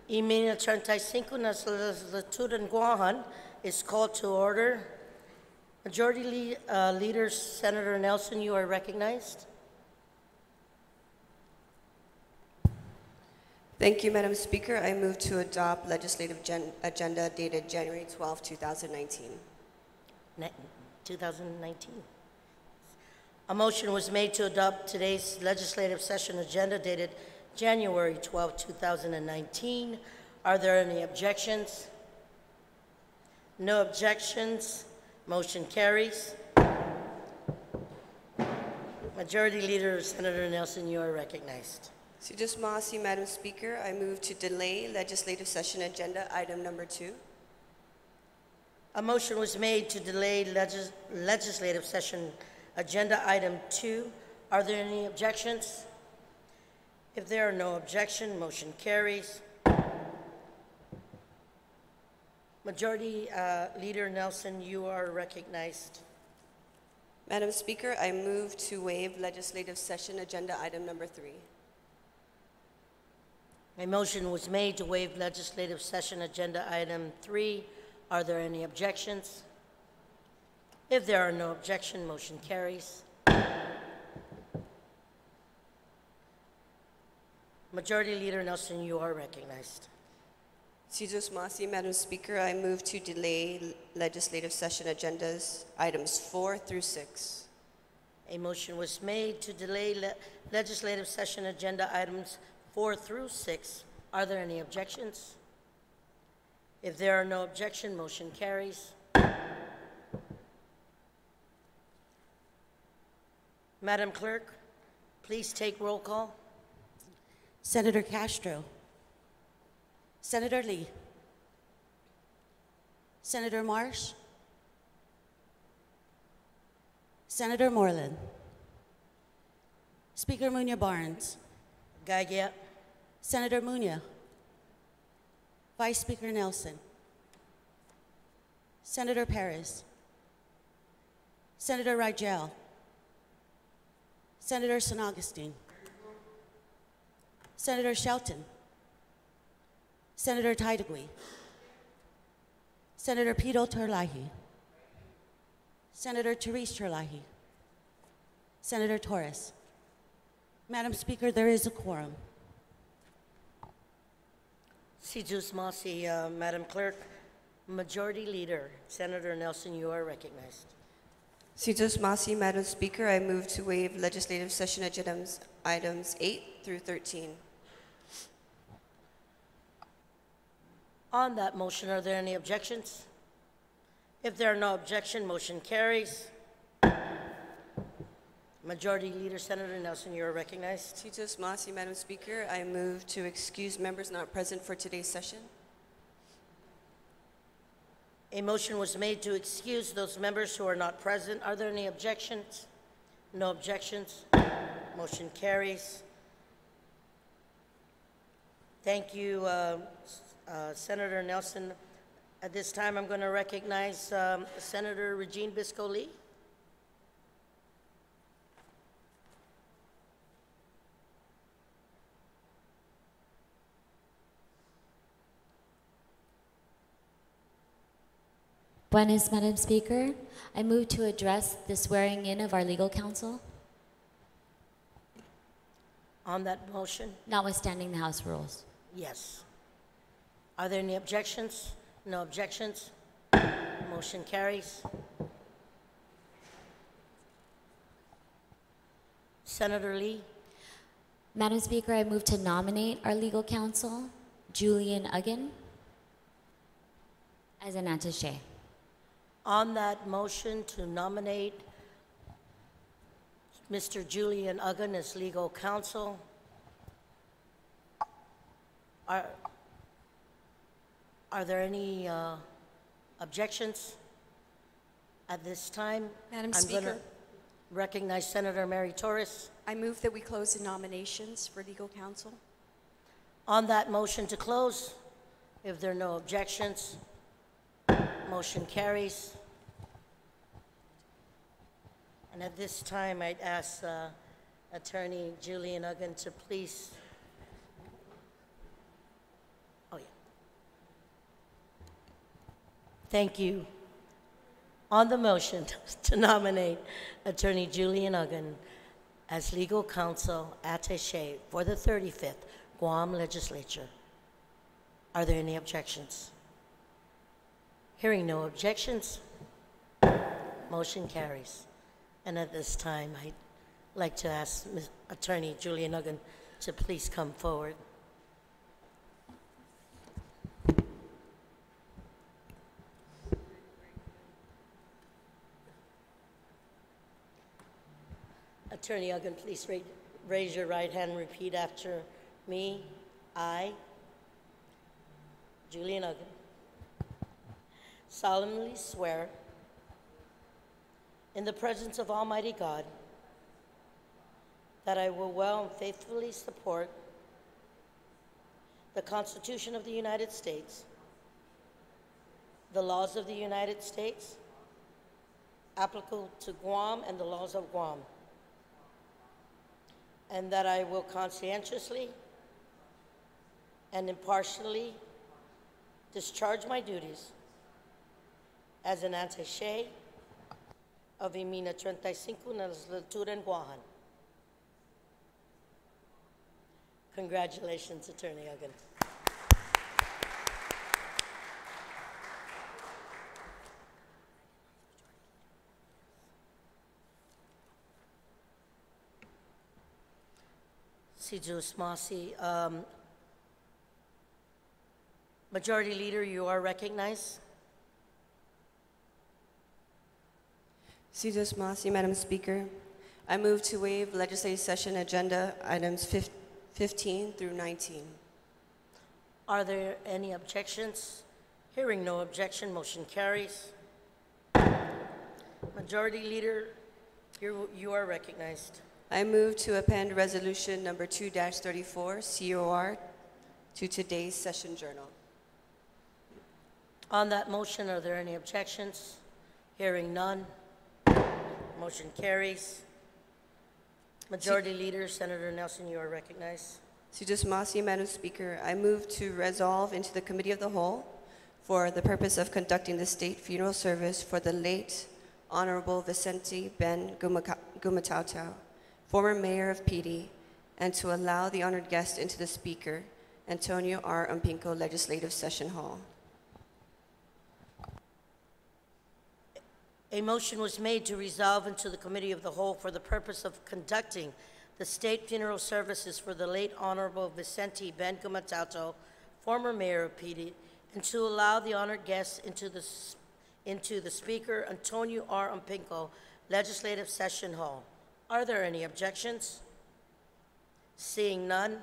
E-meeting of 35 na legislatura ng Guahan is called to order. Majority Leader Senator Nelson, you are recognized. Thank you, Madam Speaker. I move to adopt legislative agenda dated January 12, 2019. 2019. A motion was made to adopt today's legislative session agenda dated January 12, 2019. Are there any objections? No objections. Motion carries. Majority Leader Senator Nelson, you are recognized. Sijus Masi, Madam Speaker, I move to delay legislative session agenda item number 2. A motion was made to delay legislative session agenda item 2. Are there any objections? If there are no objections, motion carries. Majority Leader Nelson, you are recognized. Madam Speaker, I move to waive legislative session agenda item number 3. A motion was made to waive legislative session agenda item 3. Are there any objections? If there are no objections, motion carries. Majority Leader Nelson, you are recognized. Sijus Masi, Madam Speaker, I move to delay legislative session agendas items 4 through 6. A motion was made to delay legislative session agenda items 4 through 6. Are there any objections? If there are no objections, motion carries. Madam Clerk, please take roll call. Senator Castro, Senator Lee, Senator Marsh, Senator Moreland, Speaker Munya Barnes, Gaggia, Senator Munya, Vice Speaker Nelson, Senator Perez, Senator Rigel, Senator San Augustine, Senator Shelton, Senator Tidegui, Senator Pito Terlahi, Senator Therese Terlahi, Senator Torres. Madam Speaker, there is a quorum. Sijus Masi, Madam Clerk, Majority Leader Senator Nelson, you are recognized. Sijus Masi, Madam Speaker, I move to waive legislative session agendas items 8 through 13. On that motion, are there any objections? If there are no objections, motion carries. Majority Leader Senator Nelson, you are recognized. Sijus Masi, Madam Speaker, I move to excuse members not present for today's session. A motion was made to excuse those members who are not present. Are there any objections? No objections. Motion carries. Thank you, Senator Nelson. At this time, I'm going to recognize Senator Regine Bisco-Lee. Buenas, Madam Speaker. I move to address the swearing in of our legal counsel, On that motion? notwithstanding the House rules. Yes. Are there any objections? No objections. Motion carries. Senator Lee. Madam Speaker, I move to nominate our legal counsel, Julian Uggan, as an attaché. On that motion to nominate Mr. Julian Uggan as legal counsel, are there any objections at this time? Madam I'm going to Speaker, recognize Senator Mary Torres. I move that we close the nominations for legal counsel. On that motion to close, if there are no objections, motion carries. And at this time, I'd ask Attorney Julian Uggan to please. Oh, yeah. Thank you. On the motion to nominate Attorney Julian Uggan as legal counsel attaché for the 35th Guam Legislature, are there any objections? Hearing no objections, motion carries. And at this time, I'd like to ask Attorney Julian Uggan to please come forward. Attorney Uggan, please raise your right hand and repeat after me. I, Julian Uggan, solemnly swear in the presence of Almighty God that I will well and faithfully support the Constitution of the United States, the laws of the United States, applicable to Guam and the laws of Guam, and that I will conscientiously and impartially discharge my duties as an attaché of Imina 35 na legislatura in Guam. Congratulations, Attorney Uggan. Sijus Masi, Majority Leader, you are recognized. Sijus Masi, Madam Speaker. I move to waive legislative session agenda items 15 through 19. Are there any objections? Hearing no objection, motion carries. Majority Leader, you are recognized. I move to append resolution number 2-34 COR to today's session journal. On that motion, are there any objections? Hearing none, motion carries. Majority Leader, Senator Nelson, you are recognized. Sijus Masi, Madam Speaker, I move to resolve into the Committee of the Whole for the purpose of conducting the state funeral service for the late Honorable Vicente Ben Gumataotao, former mayor of Piti, and to allow the honored guest into the Speaker, Antonio R. Umpinko Legislative Session Hall. A motion was made to resolve into the Committee of the Whole for the purpose of conducting the state funeral services for the late Honorable Vicente Ben Gumataotao, former mayor of Piti, and to allow the honored guests into the Speaker, Antonio R. Umpinko Legislative Session Hall. Are there any objections? Seeing none,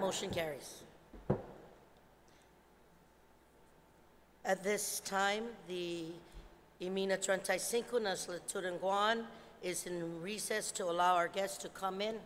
motion carries. At this time, the Imina 35 na legislatura in Guam is in recess to allow our guests to come in.